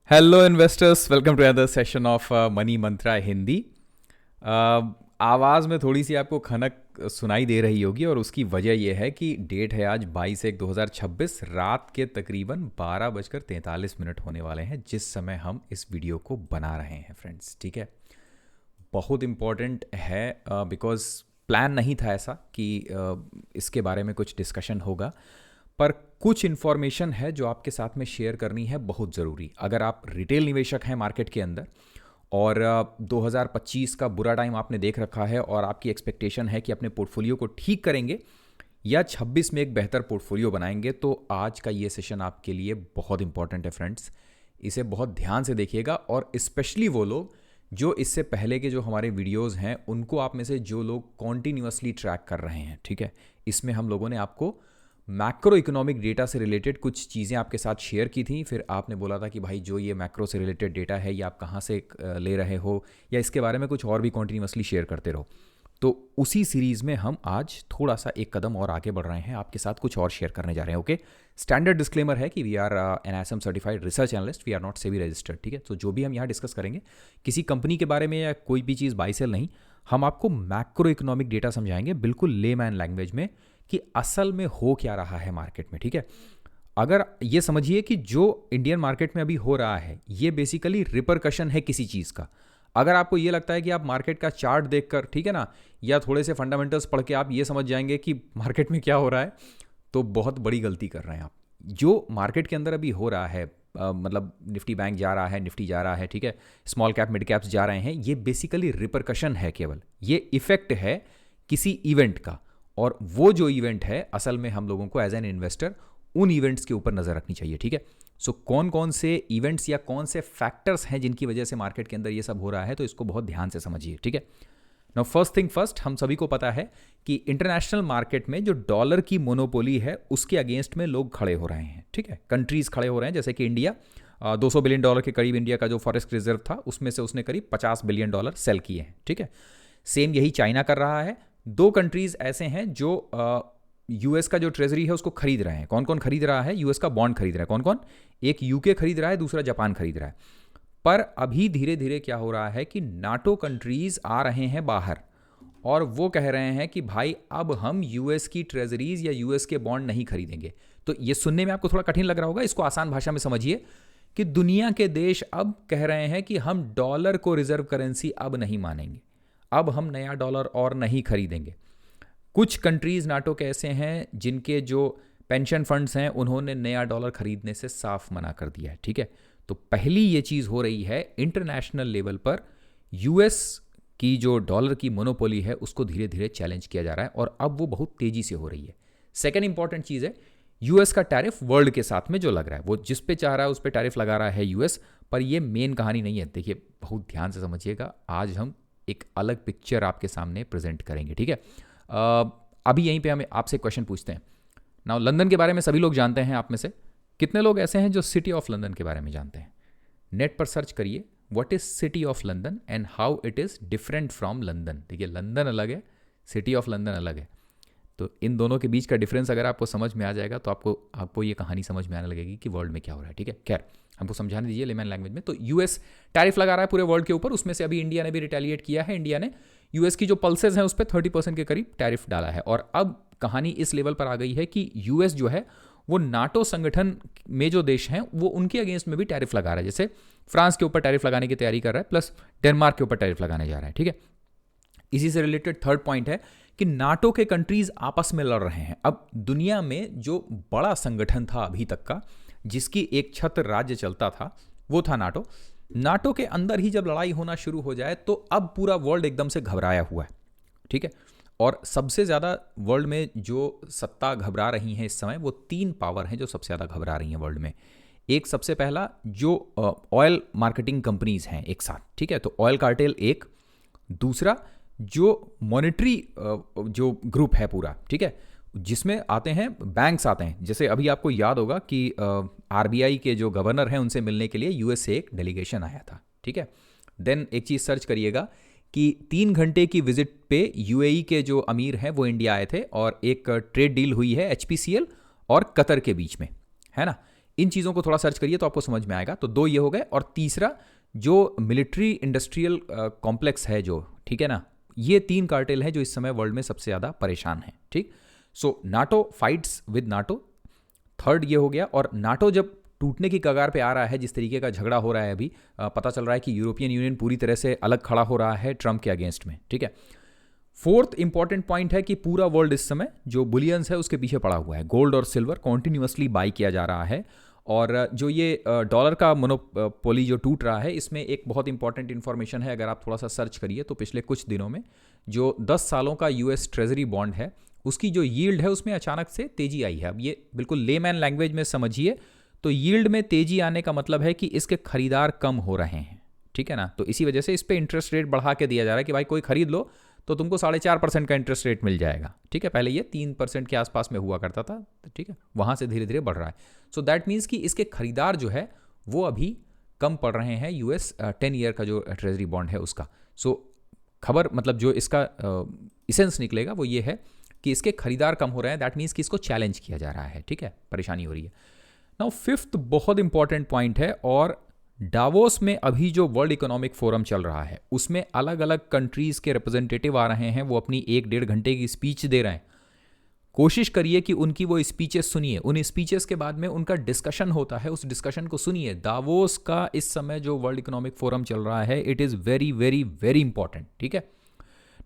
Hello investors, welcome to other session of money Mantra Hindi. आवाज़ में थोड़ी सी आपको खनक सुनाई दे रही होगी और उसकी वजह यह है कि डेट है आज 22/1/2026, रात के तकरीबन 12:43 होने वाले हैं जिस समय हम इस वीडियो को बना रहे हैं फ्रेंड्स। ठीक है, बहुत इम्पॉर्टेंट है बिकॉज प्लान नहीं था ऐसा कि इसके बारे में कुछ डिस्कशन होगा, पर कुछ इन्फॉर्मेशन है जो आपके साथ में शेयर करनी है, बहुत ज़रूरी। अगर आप रिटेल निवेशक हैं मार्केट के अंदर और 2025 का बुरा टाइम आपने देख रखा है और आपकी एक्सपेक्टेशन है कि अपने पोर्टफोलियो को ठीक करेंगे या 26 में एक बेहतर पोर्टफोलियो बनाएंगे, तो आज का ये सेशन आपके लिए बहुत इंपॉर्टेंट है फ्रेंड्स। इसे बहुत ध्यान से देखिएगा और स्पेशली वो लोग जो इससे पहले के जो हमारे वीडियोज़ हैं उनको आप में से जो लोग कॉन्टीन्यूसली ट्रैक कर रहे हैं। ठीक है, इसमें हम लोगों ने आपको मैक्रो इकोनॉमिक डेटा से रिलेटेड कुछ चीज़ें आपके साथ शेयर की थी। फिर आपने बोला था कि भाई जो ये मैक्रो से रिलेटेड डेटा है ये आप कहाँ से ले रहे हो, या इसके बारे में कुछ और भी कॉन्टीन्यूसली शेयर करते रहो। तो उसी सीरीज़ में हम आज थोड़ा सा एक कदम और आगे बढ़ रहे हैं, आपके साथ कुछ और शेयर करने जा रहे हैं। ओके, स्टैंडर्ड डिस्क्लेमर है कि we are an ISM certified research analyst, we are not SEBI registered. ठीक है, तो जो भी हम यहाँ डिस्कस करेंगे किसी कंपनी के बारे में या कोई भी चीज़ बाई सेल नहीं, हम आपको मैक्रो इकोनॉमिक डेटा समझाएंगे बिल्कुल लेमैन लैंग्वेज में कि असल में हो क्या रहा है मार्केट में। ठीक है, अगर ये समझिए कि जो इंडियन मार्केट में अभी हो रहा है ये बेसिकली रिपरकशन है किसी चीज़ का। अगर आपको ये लगता है कि आप मार्केट का चार्ट देखकर, ठीक है ना, या थोड़े से फंडामेंटल्स पढ़ के आप ये समझ जाएंगे कि मार्केट में क्या हो रहा है, तो बहुत बड़ी गलती कर रहे हैं आप। जो मार्केट के अंदर अभी हो रहा है, मतलब निफ्टी बैंक जा रहा है, निफ्टी जा रहा है, ठीक है, स्मॉल कैप मिड कैप्स जा रहे हैं, ये बेसिकली रिपरकशन है, केवल ये इफेक्ट है किसी इवेंट का। और वो जो इवेंट है असल में हम लोगों को एज एन इन्वेस्टर उन इवेंट्स के ऊपर नज़र रखनी चाहिए। ठीक है, सो कौन कौन से इवेंट्स या कौन से फैक्टर्स हैं जिनकी वजह से मार्केट के अंदर ये सब हो रहा है, तो इसको बहुत ध्यान से समझिए। ठीक है, नाउ फर्स्ट थिंग फर्स्ट, हम सभी को पता है कि इंटरनेशनल मार्केट में जो डॉलर की मोनोपोली है उसके अगेंस्ट में लोग खड़े हो रहे हैं। ठीक है, कंट्रीज खड़े हो रहे हैं, जैसे कि इंडिया, $200 बिलियन के करीब इंडिया का जो फॉरेक्स रिजर्व था उसमें से उसने करीब $50 बिलियन सेल किए हैं। ठीक है, सेम यही चाइना कर रहा है। दो कंट्रीज ऐसे हैं जो यूएस का जो ट्रेजरी है उसको खरीद रहे हैं। कौन कौन खरीद रहा है? यूएस का बॉन्ड खरीद रहा है। कौन कौन? एक यूके खरीद रहा है, दूसरा जापान खरीद रहा है। पर अभी धीरे धीरे क्या हो रहा है कि नाटो कंट्रीज आ रहे हैं बाहर और वो कह रहे हैं कि भाई अब हम यूएस की ट्रेजरीज या यूएस के बॉन्ड नहीं खरीदेंगे। तो ये सुनने में आपको थोड़ा कठिन लग रहा होगा, इसको आसान भाषा में समझिए कि दुनिया के देश अब कह रहे हैं कि हम डॉलर को रिजर्व करेंसी अब नहीं मानेंगे, अब हम नया डॉलर और नहीं खरीदेंगे। कुछ कंट्रीज नाटो के ऐसे हैं जिनके जो पेंशन फंड्स हैं उन्होंने नया डॉलर खरीदने से साफ मना कर दिया है। ठीक है, तो पहली ये चीज़ हो रही है इंटरनेशनल लेवल पर, यूएस की जो डॉलर की मोनोपोली है उसको धीरे धीरे चैलेंज किया जा रहा है और अब वो बहुत तेज़ी से हो रही है। सेकेंड इंपॉर्टेंट चीज़ है यूएस का टैरिफ वर्ल्ड के साथ में जो लग रहा है, वो जिस पे चाह रहा है उस पर टैरिफ लगा रहा है यूएस। पर ये मेन कहानी नहीं है, देखिए बहुत ध्यान से समझिएगा, आज हम एक अलग पिक्चर आपके सामने प्रेजेंट करेंगे। ठीक है, अभी यहीं पे हमें आपसे क्वेश्चन पूछते हैं। नाउ लंदन के बारे में सभी लोग जानते हैं, आप में से कितने लोग ऐसे हैं जो सिटी ऑफ लंदन के बारे में जानते हैं? नेट पर सर्च करिए what is city of London and how it is different from London. देखिए लंदन अलग है, सिटी ऑफ लंदन अलग है, तो इन दोनों के बीच का डिफरेंस अगर आपको समझ में आ जाएगा तो आपको ये कहानी समझ में आने लगेगी कि वर्ल्ड में क्या हो रहा है। ठीक है, खैर हमको समझाने दीजिए लेमैन लैंग्वेज में। तो यूएस टैरिफ लगा रहा है पूरे वर्ल्ड के ऊपर, उसमें से अभी इंडिया ने भी रिटेलिएट किया है। इंडिया ने यूएस की जो पल्सेस हैं उस पर 30% के करीब टैरिफ डाला है। और अब कहानी इस लेवल पर आ गई है कि यूएस जो है वो नाटो संगठन में जो देश हैं वो उनके अगेंस्ट में भी टैरिफ लगा रहा है। जैसे फ्रांस के ऊपर टैरिफ लगाने की तैयारी कर रहा है, प्लस डेनमार्क के ऊपर टैरिफ लगाने जा रहा है। ठीक है, इसी से रिलेटेड थर्ड पॉइंट है कि नाटो के कंट्रीज आपस में लड़ रहे हैं। अब दुनिया में जो बड़ा संगठन था अभी तक का, जिसकी एक छत्र राज्य चलता था, वो था नाटो। नाटो के अंदर ही जब लड़ाई होना शुरू हो जाए तो अब पूरा वर्ल्ड एकदम से घबराया हुआ है। ठीक है, और सबसे ज़्यादा वर्ल्ड में जो सत्ता घबरा रही हैं इस समय, वो 3 पावर हैं जो सबसे ज़्यादा घबरा रही हैं वर्ल्ड में। एक सबसे पहला जो ऑयल मार्केटिंग कंपनीज हैं एक साथ। ठीक है, तो ऑयल कार्टेल एक, दूसरा जो मॉनेटरी जो ग्रुप है पूरा, ठीक है, जिसमें आते हैं बैंक्स आते हैं। जैसे अभी आपको याद होगा कि आरबीआई के जो गवर्नर हैं उनसे मिलने के लिए यूएस से एक डेलीगेशन आया था। ठीक है, देन एक चीज़ सर्च करिएगा कि 3 घंटे की विजिट पे यूएई के जो अमीर हैं वो इंडिया आए थे और एक ट्रेड डील हुई है एचपीसीएल और कतर के बीच में, है ना। इन चीज़ों को थोड़ा सर्च करिए तो आपको समझ में आएगा। तो 2 ये हो गए, और तीसरा जो मिलिट्री इंडस्ट्रियल कॉम्प्लेक्स है जो, ठीक है ना, ये 3 कार्टेल हैं जो इस समय वर्ल्ड में सबसे ज़्यादा परेशान हैं, ठीक। So NATO fights with NATO, third ये हो गया। और नाटो जब टूटने की कगार पे आ रहा है, जिस तरीके का झगड़ा हो रहा है अभी, पता चल रहा है कि यूरोपियन यूनियन पूरी तरह से अलग खड़ा हो रहा है ट्रंप के अगेंस्ट में, ठीक है। फोर्थ इंपॉर्टेंट पॉइंट है कि पूरा वर्ल्ड इस समय जो बुलियंस है उसके पीछे पड़ा हुआ है। गोल्ड और सिल्वर कॉन्टिन्यूसली बाई किया जा रहा है, और जो ये डॉलर का मोनोपोली जो टूट रहा है, इसमें एक बहुत इंपॉर्टेंट इन्फॉर्मेशन है। अगर आप थोड़ा सा सर्च करिए तो पिछले कुछ दिनों में जो 10 सालों का यूएस ट्रेजरी बॉन्ड है, उसकी जो यील्ड है उसमें अचानक से तेजी आई है। अब ये बिल्कुल लेमैन लैंग्वेज में समझिए तो यील्ड में तेजी आने का मतलब है कि इसके खरीदार कम हो रहे हैं, ठीक है ना। तो इसी वजह से इस पर इंटरेस्ट रेट बढ़ा के दिया जा रहा है कि भाई कोई खरीद लो तो तुमको 4.5% का इंटरेस्ट रेट मिल जाएगा, ठीक है। पहले ये 3% के आसपास में हुआ करता था, ठीक है, वहाँ से धीरे धीरे बढ़ रहा है। सो दैट मीन्स कि इसके खरीदार जो है वो अभी कम पड़ रहे हैं यूएस 10 ईयर का जो ट्रेजरी बॉन्ड है उसका। सो खबर मतलब जो इसका इसेंस निकलेगा वो ये है कि इसके खरीदार कम हो रहे हैं। दैट मीन्स कि इसको चैलेंज किया जा रहा है, ठीक है, परेशानी हो रही है। नाउ फिफ्थ बहुत इंपॉर्टेंट पॉइंट है, और डावोस में अभी जो वर्ल्ड इकोनॉमिक फोरम चल रहा है उसमें अलग अलग कंट्रीज़ के रिप्रेजेंटेटिव आ रहे हैं, वो अपनी 1-1.5 घंटे की स्पीच दे रहे हैं। कोशिश करिए कि उनकी वो स्पीचेस सुनिए, उन स्पीचेस के बाद में उनका डिस्कशन होता है, उस डिस्कशन को सुनिए। दावोस का इस समय जो वर्ल्ड इकोनॉमिक फोरम चल रहा है, it is very very very important, ठीक है।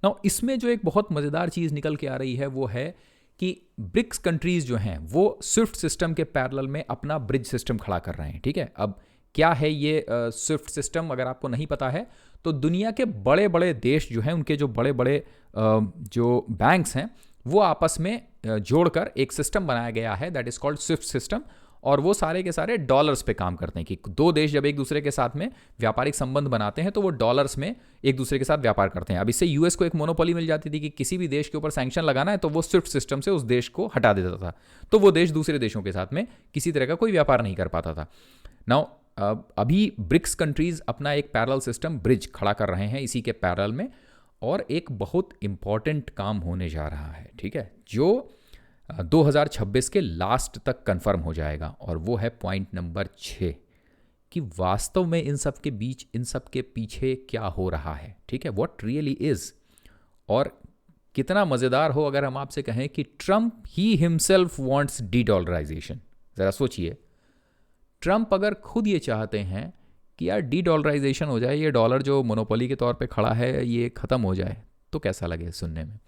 नाउ इसमें जो एक बहुत मज़ेदार चीज़ निकल के आ रही है वो है कि ब्रिक्स कंट्रीज़ जो हैं वो स्विफ्ट सिस्टम के पैरेलल में अपना ब्रिज सिस्टम खड़ा कर रहे हैं, ठीक है। अब क्या है ये स्विफ्ट सिस्टम, अगर आपको नहीं पता है तो दुनिया के बड़े बड़े देश जो हैं उनके जो बड़े बड़े जो बैंक्स हैं वो आपस में जोड़कर एक सिस्टम बनाया गया है, that is called Swift system. और वो सारे के सारे डॉलर्स पे काम करते हैं कि दो देश जब एक दूसरे के साथ में व्यापारिक संबंध बनाते हैं तो वो डॉलर्स में एक दूसरे के साथ व्यापार करते हैं। अब इससे यूएस को एक मोनोपोली मिल जाती थी कि किसी भी देश के ऊपर सैंक्शन लगाना है तो वो स्विफ्ट सिस्टम से उस देश को हटा देता था, तो वो देश दूसरे देशों के साथ में किसी तरह का कोई व्यापार नहीं कर पाता था। नाउ अभी ब्रिक्स कंट्रीज अपना एक पैरेलल सिस्टम ब्रिज खड़ा कर रहे हैं इसी के पैरेलल में, और एक बहुत इंपॉर्टेंट काम होने जा रहा है, ठीक है, जो 2026 के लास्ट तक कंफर्म हो जाएगा। और वो है पॉइंट नंबर 6 कि वास्तव में इन सब के बीच, इन सब के पीछे क्या हो रहा है, ठीक है, व्हाट रियली इज। और कितना मज़ेदार हो अगर हम आपसे कहें कि Trump he himself wants D-dollarisation. ज़रा सोचिए, ट्रंप अगर खुद ये चाहते हैं कि यार डी-डॉलराइजेशन हो जाए, ये डॉलर जो मोनोपोली के तौर पे खड़ा है ये ख़त्म हो जाए, तो कैसा लगे सुनने में।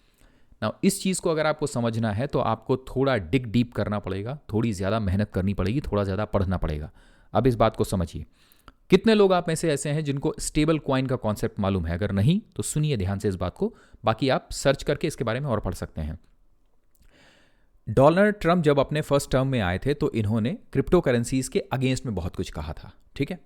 ना इस चीज़ को अगर आपको समझना है तो आपको थोड़ा डिग डीप करना पड़ेगा, थोड़ी ज़्यादा मेहनत करनी पड़ेगी, थोड़ा ज़्यादा पढ़ना पड़ेगा। अब इस बात को समझिए। कितने लोग आप में से ऐसे हैं जिनको स्टेबल कॉइन का कॉन्सेप्ट मालूम है? अगर नहीं तो सुनिए ध्यान से इस बात को, बाकी आप सर्च करके इसके बारे में और पढ़ सकते हैं। डोनाल्ड ट्रंप जब अपने फर्स्ट टर्म में आए थे तो इन्होंने क्रिप्टो करेंसीज के अगेंस्ट में बहुत कुछ कहा था, ठीक है।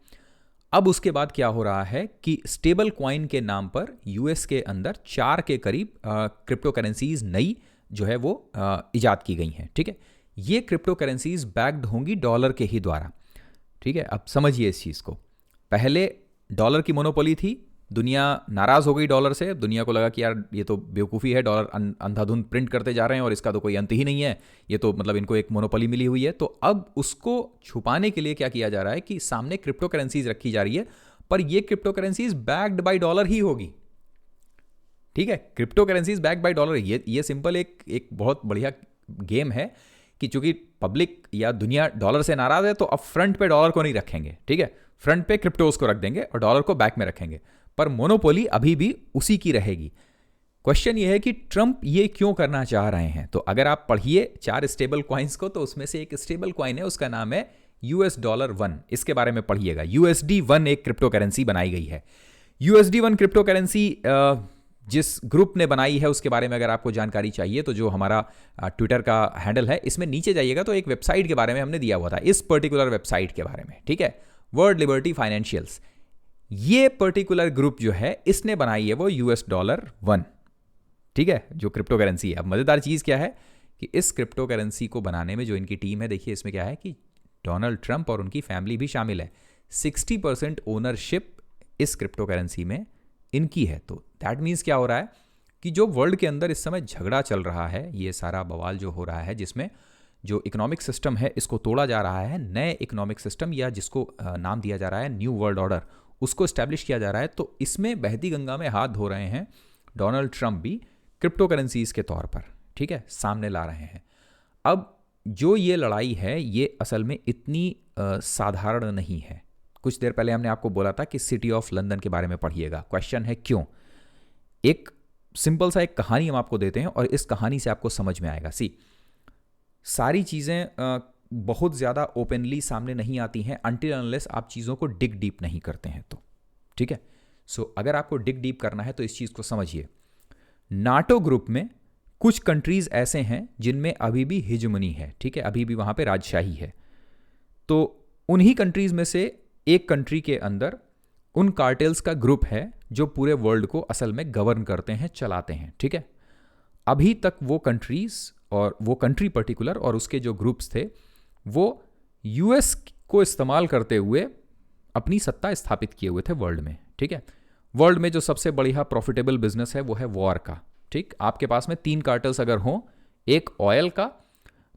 अब उसके बाद क्या हो रहा है कि स्टेबल कॉइन के नाम पर यूएस के अंदर 4 के करीब क्रिप्टो करेंसीज नई जो है वो इजाद की गई हैं, ठीक है। ये क्रिप्टो करेंसीज बैक्ड होंगी डॉलर के ही द्वारा, ठीक है। अब समझिए इस चीज़ को, पहले डॉलर की मोनोपोली थी, दुनिया नाराज़ हो गई डॉलर से, दुनिया को लगा कि यार ये तो बेवकूफ़ी है, डॉलर अंधाधुंध प्रिंट करते जा रहे हैं और इसका तो कोई अंत ही नहीं है, ये तो मतलब इनको एक मोनोपोली मिली हुई है। तो अब उसको छुपाने के लिए क्या किया जा रहा है कि सामने क्रिप्टो करेंसीज रखी जा रही है, पर ये crypto currencies backed by dollar ही होगी, ठीक है। Crypto currencies backed by dollar, ये सिंपल एक बहुत बढ़िया गेम है कि चूंकि पब्लिक या दुनिया डॉलर से नाराज़ है तो अब फ्रंट पे डॉलर को नहीं रखेंगे, ठीक है, फ्रंट पे क्रिप्टोज को रख देंगे और डॉलर को बैक में रखेंगे, पर मोनोपोली अभी भी उसी की रहेगी। क्वेश्चन ये है कि ट्रंप ये क्यों करना चाह रहे हैं? तो अगर आप पढ़िए 4 स्टेबल कॉइन्स को, तो उसमें से एक स्टेबल कॉइन है, उसका नाम है $1, इसके बारे में पढ़िएगा। USD1 एक क्रिप्टो करेंसी बनाई गई है। USD1 क्रिप्टो करेंसी जिस ग्रुप ने बनाई है उसके बारे में अगर आपको जानकारी चाहिए तो जो हमारा ट्विटर का हैंडल है, इसमें नीचे जाइएगा तो एक वेबसाइट के बारे में हमने दिया हुआ था, इस पर्टिकुलर वेबसाइट के बारे में, ठीक है, वर्ल्ड लिबर्टी फाइनेंशियल्स। ये पर्टिकुलर ग्रुप जो है इसने बनाई है वो $1, ठीक है, जो क्रिप्टो करेंसी है। अब मज़ेदार चीज़ क्या है कि इस क्रिप्टो करेंसी को बनाने में जो इनकी टीम है, देखिए इसमें क्या है कि डोनाल्ड ट्रंप और उनकी फैमिली भी शामिल है। 60% ओनरशिप इस क्रिप्टो करेंसी में इनकी है। तो दैट मीन्स क्या हो रहा है कि जो वर्ल्ड के अंदर इस समय झगड़ा चल रहा है, ये सारा बवाल जो हो रहा है जिसमें जो इकोनॉमिक सिस्टम है इसको तोड़ा जा रहा है, नए इकोनॉमिक सिस्टम या जिसको नाम दिया जा रहा है न्यू वर्ल्ड ऑर्डर, उसको इस्टेब्लिश किया जा रहा है। तो इसमें बहती गंगा में हाथ धो रहे हैं डोनाल्ड ट्रंप भी क्रिप्टो करेंसीज के तौर पर, ठीक है, सामने ला रहे हैं। अब जो ये लड़ाई है ये असल में इतनी साधारण नहीं है। कुछ देर पहले हमने आपको बोला था कि सिटी ऑफ लंदन के बारे में पढ़िएगा। क्वेश्चन है क्यों? एक सिंपल सा एक कहानी हम आपको देते हैं और इस कहानी से आपको समझ में आएगा। सारी चीज़ें बहुत ज़्यादा ओपनली सामने नहीं आती हैं अनटिल अनलेस आप चीज़ों को डिग डीप नहीं करते हैं तो, ठीक है। सो अगर आपको डिग डीप करना है तो इस चीज़ को समझिए। नाटो ग्रुप में कुछ कंट्रीज ऐसे हैं जिनमें अभी भी हिजमनी है, ठीक है, अभी भी वहाँ पे राजशाही है। तो उन्हीं कंट्रीज में से एक कंट्री के अंदर उन कार्टेल्स का ग्रुप है जो पूरे वर्ल्ड को असल में गवर्न करते हैं, चलाते हैं, ठीक है। अभी तक वो कंट्रीज और वो कंट्री पर्टिकुलर और उसके जो ग्रुप्स थे वो यूएस को इस्तेमाल करते हुए अपनी सत्ता स्थापित किए हुए थे वर्ल्ड में, ठीक है। वर्ल्ड में जो सबसे बढ़िया प्रॉफिटेबल बिजनेस है वो है वॉर का, ठीक। आपके पास में 3 कार्टल्स अगर हों, एक ऑयल का,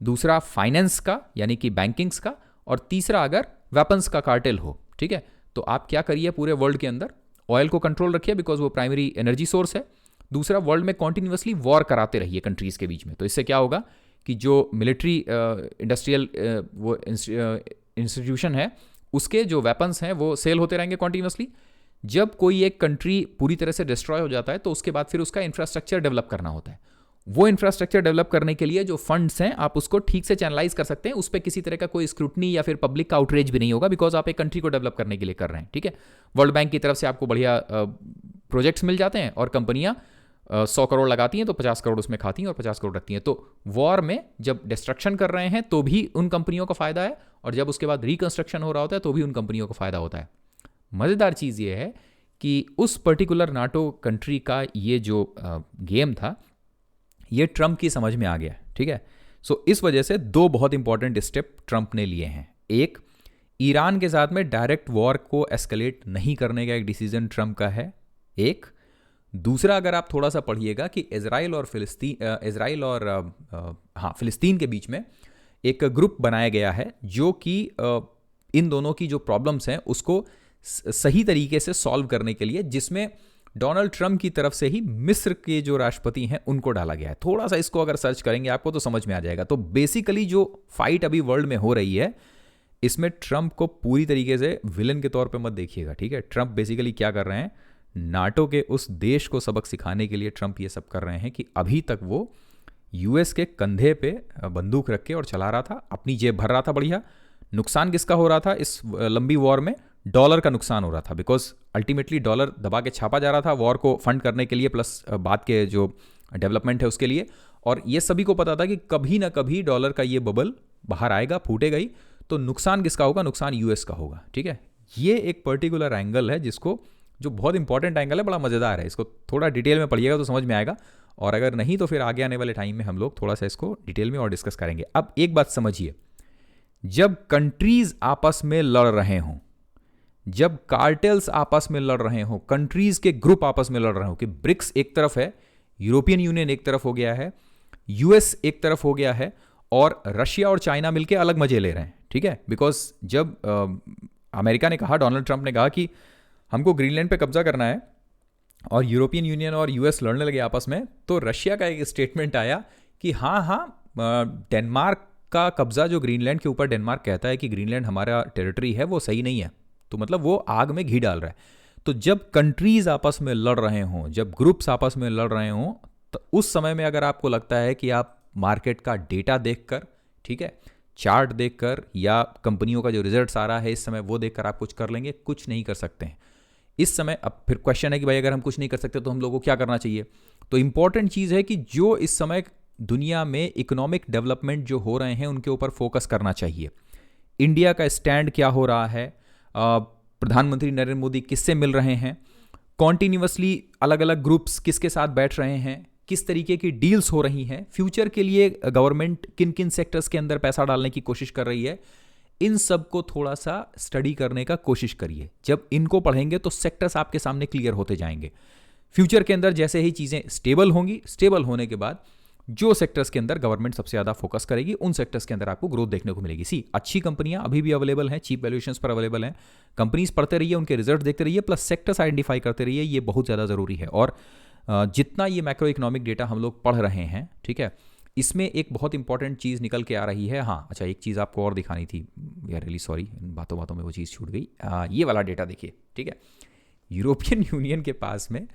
दूसरा फाइनेंस का यानी कि बैंकिंग्स का, और तीसरा अगर वेपन्स का कार्टेल हो, ठीक है। तो आप क्या करिए, पूरे वर्ल्ड के अंदर ऑयल को कंट्रोल रखिए बिकॉज वो प्राइमरी एनर्जी सोर्स है। दूसरा, वर्ल्ड में कॉन्टिन्यूसली वॉर कराते रहिए कंट्रीज के बीच में। तो इससे क्या होगा कि जो मिलिट्री इंडस्ट्रियल वो इंस्टीट्यूशन है उसके जो वेपन्स हैं वो सेल होते रहेंगे कॉन्टिन्यूसली। जब कोई एक कंट्री पूरी तरह से डिस्ट्रॉय हो जाता है तो उसके बाद फिर उसका इंफ्रास्ट्रक्चर डेवलप करना होता है। वो इंफ्रास्ट्रक्चर डेवलप करने के लिए जो फंड्स हैं आप उसको ठीक से चैनलाइज कर सकते हैं, उस पर किसी तरह का कोई स्क्रूटनी या फिर पब्लिक का आउटरीच भी नहीं होगा बिकॉज आप एक कंट्री को डेवलप करने के लिए कर रहे हैं, ठीक है। वर्ल्ड बैंक की तरफ से आपको बढ़िया प्रोजेक्ट्स मिल जाते हैं और कंपनियां 100 करोड़ लगाती हैं तो 50 करोड़ उसमें खाती हैं और 50 करोड़ रखती हैं। तो वॉर में जब डिस्ट्रक्शन कर रहे हैं तो भी उन कंपनियों का फायदा है और जब उसके बाद रिकंस्ट्रक्शन हो रहा होता है तो भी उन कंपनियों को फायदा होता है। मज़ेदार चीज़ ये है कि उस पर्टिकुलर नाटो कंट्री का ये जो गेम था ये ट्रंप की समझ में आ गया, ठीक है। सो इस वजह से 2 बहुत इंपॉर्टेंट स्टेप ट्रंप ने लिए हैं। एक, ईरान के साथ में डायरेक्ट वॉर को एस्केलेट नहीं करने का एक डिसीजन ट्रंप का है एक। दूसरा, अगर आप थोड़ा सा पढ़िएगा कि इजराइल और फिलिस्तीन के बीच में एक ग्रुप बनाया गया है जो कि इन दोनों की जो प्रॉब्लम्स हैं उसको सही तरीके से सॉल्व करने के लिए, जिसमें डोनाल्ड ट्रंप की तरफ से ही मिस्र के जो राष्ट्रपति हैं उनको डाला गया है। थोड़ा सा इसको अगर सर्च करेंगे आपको तो समझ में आ जाएगा। तो बेसिकली जो फाइट अभी वर्ल्ड में हो रही है इसमें ट्रंप को पूरी तरीके से विलन के तौर पे मत देखिएगा, ठीक है। ट्रंप बेसिकली क्या कर रहे हैं, नाटो के उस देश को सबक सिखाने के लिए ट्रंप ये सब कर रहे हैं कि अभी तक वो यूएस के कंधे पे बंदूक रख के और चला रहा था, अपनी जेब भर रहा था बढ़िया। नुकसान किसका हो रहा था इस लंबी वॉर में? डॉलर का नुकसान हो रहा था बिकॉज अल्टीमेटली डॉलर दबा के छापा जा रहा था वॉर को फंड करने के लिए, प्लस बाद के जो डेवलपमेंट है उसके लिए। और ये सभी को पता था कि कभी ना कभी डॉलर का ये बबल बाहर आएगा, फूटेगा ही। तो नुकसान किसका होगा? नुकसान यूएस का होगा, ठीक है। ये एक पर्टिकुलर एंगल है जिसको, जो बहुत इंपॉर्टेंट एंगल है, बड़ा मज़ेदार है। इसको थोड़ा डिटेल में पढ़िएगा तो समझ में आएगा, और अगर नहीं तो फिर आगे आने वाले टाइम में हम लोग थोड़ा सा इसको डिटेल में और डिस्कस करेंगे। अब एक बात समझिए, जब कंट्रीज आपस में लड़ रहे हों, जब कार्टेल्स आपस में लड़ रहे हों, कंट्रीज के ग्रुप आपस में लड़ रहे हों, कि ब्रिक्स एक तरफ है, यूरोपियन यूनियन एक तरफ हो गया है, यूएस एक तरफ हो गया है, और रशिया और चाइना मिलकर अलग मजे ले रहे हैं, ठीक है। बिकॉज जब अमेरिका ने कहा, डोनाल्ड ट्रंप ने कहा कि हमको ग्रीनलैंड पे कब्जा करना है और यूरोपियन यूनियन और यूएस लड़ने लगे आपस में, तो रशिया का एक स्टेटमेंट आया कि हाँ डेनमार्क का कब्जा जो ग्रीनलैंड के ऊपर डेनमार्क कहता है कि ग्रीनलैंड हमारा टेरिटरी है, वो सही नहीं है। तो मतलब वो आग में घी डाल रहा है। तो जब कंट्रीज आपस में लड़ रहे हों, जब ग्रुप्स आपस में लड़ रहे हों, तो उस समय में अगर आपको लगता है कि आप मार्केट का डेटा देखकर, ठीक है, चार्ट देखकर या कंपनियों का जो रिजल्ट्स आ रहा है इस समय वो देखकर आप कुछ कर लेंगे, कुछ नहीं कर सकते हैं इस समय। अब फिर क्वेश्चन है कि भाई अगर हम कुछ नहीं कर सकते तो हम लोगों को क्या करना चाहिए? तो इंपॉर्टेंट चीज़ है कि जो इस समय दुनिया में इकोनॉमिक डेवलपमेंट जो हो रहे हैं उनके ऊपर फोकस करना चाहिए। इंडिया का स्टैंड क्या हो रहा है, प्रधानमंत्री नरेंद्र मोदी किससे मिल रहे हैं, कॉन्टिन्यूसली अलग अलग ग्रुप्स किसके साथ बैठ रहे हैं, किस तरीके की डील्स हो रही हैं, फ्यूचर के लिए गवर्नमेंट किन किन सेक्टर्स के अंदर पैसा डालने की कोशिश कर रही है, इन सब को थोड़ा सा स्टडी करने का कोशिश करिए। जब इनको पढ़ेंगे तो सेक्टर्स आपके सामने क्लियर होते जाएंगे। फ्यूचर के अंदर जैसे ही चीज़ें स्टेबल होंगी, स्टेबल होने के बाद जो सेक्टर्स के अंदर गवर्नमेंट सबसे ज़्यादा फोकस करेगी उन सेक्टर्स के अंदर आपको ग्रोथ देखने को मिलेगी। सी अच्छी कंपनियां अभी भी अवेलेबल हैं, चीप वैल्यूएशंस पर अवेलेबल हैं। कंपनीज पढ़ते रहिए, उनके रिजल्ट देखते रहिए, प्लस सेक्टर्स आइडेंटिफाई करते रहिए, ये बहुत ज़्यादा ज़रूरी है। और जितना ये मैक्रो इकोनॉमिक डेटा हम लोग पढ़ रहे हैं, ठीक है, इसमें एक बहुत इंपॉर्टेंट चीज़ निकल के आ रही है। हाँ अच्छा, एक चीज़ आपको और दिखानी थी यार, रियली सॉरी, बातों बातों में वो चीज़ छूट गई। ये वाला डेटा देखिए, ठीक है। यूरोपियन यूनियन के पास में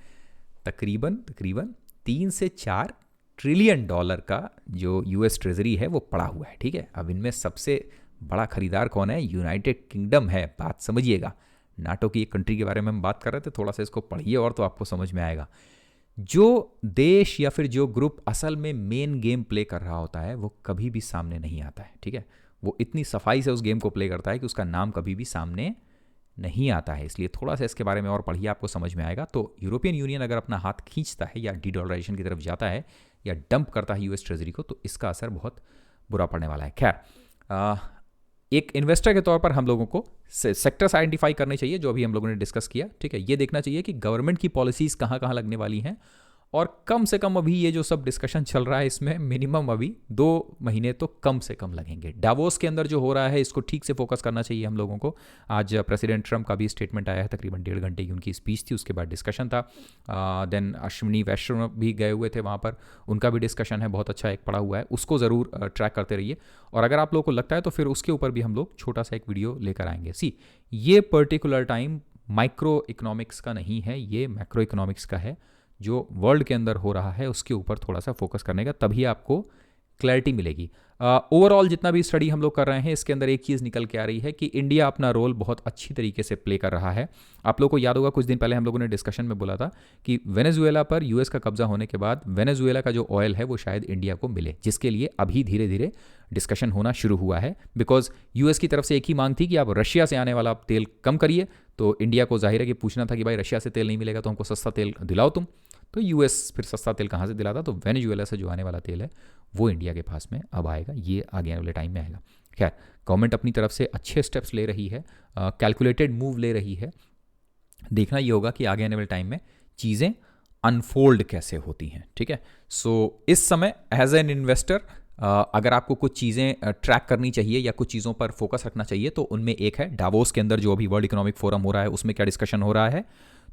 तकरीबन 3 से 4 ट्रिलियन डॉलर का जो यूएस ट्रेजरी है वो पड़ा हुआ है, ठीक है। अब इनमें सबसे बड़ा खरीदार कौन है? यूनाइटेड किंगडम है। बात समझिएगा, नाटो की एक कंट्री के बारे में हम बात कर रहे थे, थोड़ा सा इसको पढ़िए और तो आपको समझ में आएगा। जो देश या फिर जो ग्रुप असल में मेन गेम प्ले कर रहा होता है वो कभी भी सामने नहीं आता है, ठीक है। वो इतनी सफाई से उस गेम को प्ले करता है कि उसका नाम कभी भी सामने नहीं आता है। इसलिए थोड़ा सा इसके बारे में और पढ़िए, आपको समझ में आएगा। तो यूरोपियन यूनियन अगर अपना हाथ खींचता है या डीडॉलराइजेशन की तरफ जाता है या डंप करता है यूएस ट्रेजरी को, तो इसका असर बहुत बुरा पड़ने वाला है। खैर, एक इन्वेस्टर के तौर पर हम लोगों को सेक्टर्स आइडेंटिफाई करने चाहिए, जो अभी हम लोगों ने डिस्कस किया, ठीक है। ये देखना चाहिए कि गवर्नमेंट की पॉलिसीज़ कहाँ कहाँ लगने वाली हैं, और कम से कम अभी ये जो सब डिस्कशन चल रहा है इसमें मिनिमम अभी 2 महीने तो कम से कम लगेंगे। डावोस के अंदर जो हो रहा है इसको ठीक से फोकस करना चाहिए हम लोगों को। आज प्रेसिडेंट ट्रंप का भी स्टेटमेंट आया है, तकरीबन 1.5 घंटे की उनकी स्पीच थी, उसके बाद डिस्कशन था। देन अश्विनी वैष्णव भी गए हुए थे वहाँ पर, उनका भी डिस्कशन है, बहुत अच्छा एक पड़ा हुआ है, उसको ज़रूर ट्रैक करते रहिए। और अगर आप लोगों को लगता है तो फिर उसके ऊपर भी हम लोग छोटा सा एक वीडियो लेकर आएंगे। सी ये पर्टिकुलर टाइम माइक्रो इकोनॉमिक्स का नहीं है, ये मैक्रो इकोनॉमिक्स का है। जो वर्ल्ड के अंदर हो रहा है उसके ऊपर थोड़ा सा फोकस करने का, तभी आपको क्लैरिटी मिलेगी। ओवरऑल जितना भी स्टडी हम लोग कर रहे हैं इसके अंदर एक चीज़ निकल के आ रही है कि इंडिया अपना रोल बहुत अच्छी तरीके से प्ले कर रहा है। आप लोगों को याद होगा कुछ दिन पहले हम लोगों ने डिस्कशन में बोला था कि वेनेजुएला पर यूएस का कब्जा होने के बाद वेनेजुएला का जो ऑयल है वो शायद इंडिया को मिले, जिसके लिए अभी धीरे धीरे डिस्कशन होना शुरू हुआ है। बिकॉज यूएस की तरफ से एक ही मांग थी कि आप रशिया से आने वाला तेल कम करिए, तो इंडिया को जाहिर है कि पूछना था कि भाई रशिया से तेल नहीं मिलेगा तो हमको सस्ता तेल दिलाओ तुम। तो यूएस फिर सस्ता तेल कहाँ से दिलाता? तो वेनेजुएला से जो आने वाला तेल है वो इंडिया के पास में अब आएगा, ये आगे आने वाले टाइम में आएगा। खैर, गवर्नमेंट अपनी तरफ से अच्छे स्टेप्स ले रही है, कैलकुलेटेड मूव ले रही है। देखना ये होगा कि आगे आने वाले टाइम में चीज़ें अनफोल्ड कैसे होती हैं, ठीक है। सो इस समय एज एन इन्वेस्टर अगर आपको कुछ चीज़ें ट्रैक करनी चाहिए या कुछ चीज़ों पर फोकस रखना चाहिए तो उनमें एक है डावोस के अंदर जो अभी वर्ल्ड इकोनॉमिक फोरम हो रहा है उसमें क्या डिस्कशन हो रहा है।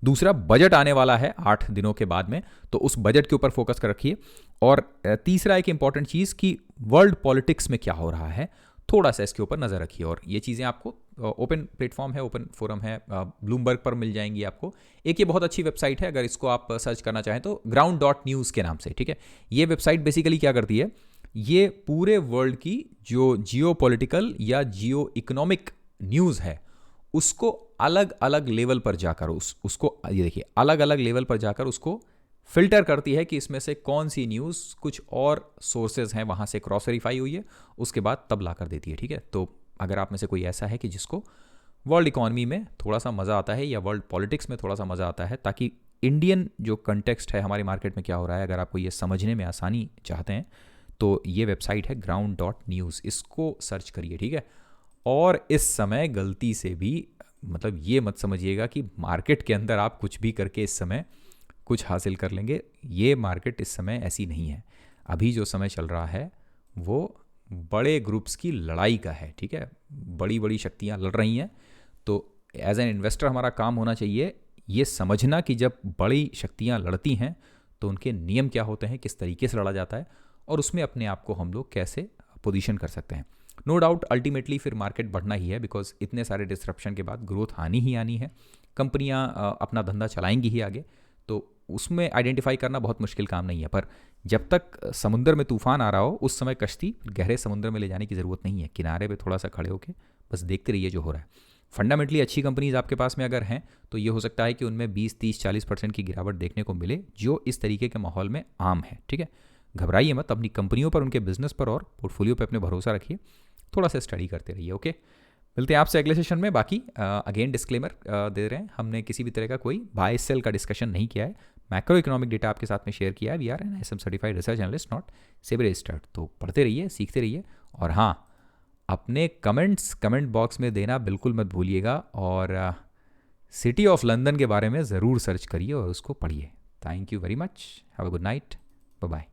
दूसरा, बजट आने वाला है 8 दिनों के बाद में, तो उस बजट के ऊपर फोकस कर रखिए। और तीसरा एक इंपॉर्टेंट चीज़ कि वर्ल्ड पॉलिटिक्स में क्या हो रहा है, थोड़ा सा इसके ऊपर नज़र रखिए। और ये चीज़ें आपको ओपन प्लेटफॉर्म है, ओपन फोरम है, ब्लूमबर्ग पर मिल जाएंगी आपको। एक ये बहुत अच्छी वेबसाइट है, अगर इसको आप सर्च करना चाहें तो ground.news के नाम से, ठीक है। ये वेबसाइट बेसिकली क्या करती है, ये पूरे वर्ल्ड की जो जियो पॉलिटिकल या जियो इकोनॉमिक न्यूज़ है उसको अलग अलग लेवल पर जाकर उसको ये देखिए अलग अलग लेवल पर जाकर उसको फिल्टर करती है कि इसमें से कौन सी न्यूज़ कुछ और सोर्सेज हैं वहाँ से क्रॉस वेरीफाई हुई है, उसके बाद तब ला कर देती है, ठीक है। तो अगर आप में से कोई ऐसा है कि जिसको वर्ल्ड इकॉनमी में थोड़ा सा मज़ा आता है या वर्ल्ड पॉलिटिक्स में थोड़ा सा मज़ा आता है, ताकि इंडियन जो कंटेक्स्ट है हमारे मार्केट में क्या हो रहा है, अगर आपको ये समझने में आसानी चाहते हैं तो ये वेबसाइट है ground.news, इसको सर्च करिए, ठीक है। और इस समय गलती से भी मतलब ये मत समझिएगा कि मार्केट के अंदर आप कुछ भी करके इस समय कुछ हासिल कर लेंगे। ये मार्केट इस समय ऐसी नहीं है। अभी जो समय चल रहा है वो बड़े ग्रुप्स की लड़ाई का है, ठीक है। बड़ी बड़ी शक्तियाँ लड़ रही हैं। तो एज एन इन्वेस्टर हमारा काम होना चाहिए ये समझना कि जब बड़ी शक्तियाँ लड़ती हैं तो उनके नियम क्या होते हैं, किस तरीके से लड़ा जाता है, और उसमें अपने आप को हम लोग कैसे पोजीशन कर सकते हैं। नो डाउट अल्टीमेटली फिर मार्केट बढ़ना ही है, बिकॉज इतने सारे डिस्ट्रप्शन के बाद ग्रोथ आनी ही आनी है। कंपनियां अपना धंधा चलाएंगी ही आगे, तो उसमें आइडेंटिफाई करना बहुत मुश्किल काम नहीं है। पर जब तक समुद्र में तूफान आ रहा हो उस समय कश्ती गहरे समुद्र में ले जाने की ज़रूरत नहीं है, किनारे पे थोड़ा सा खड़े होकर बस देखते रहिए जो हो रहा है। फंडामेंटली अच्छी कंपनीज आपके पास में अगर हैं तो ये हो सकता है कि उनमें 20-30-40% की गिरावट देखने को मिले, जो इस तरीके के माहौल में आम है, ठीक है। घबराइए मत, अपनी कंपनियों पर, उनके बिजनेस पर और पोर्टफोलियो पर अपने भरोसा रखिए, थोड़ा सा स्टडी करते रहिए। ओके, मिलते हैं आपसे अगले सेशन में। बाकी अगेन डिस्क्लेमर दे रहे हैं, हमने किसी भी तरह का कोई बाय सेल का डिस्कशन नहीं किया है। मैक्रो इकोनॉमिक डेटा आपके साथ में शेयर किया है। We are an ISM certified research analyst, not SEBI registered. तो पढ़ते रहिए, सीखते रहिए, और हाँ, अपने कमेंट बॉक्स में देना बिल्कुल मत भूलिएगा। और सिटी ऑफ लंदन के बारे में ज़रूर सर्च करिए और उसको पढ़िए। Thank you very much, have a good night, bye bye.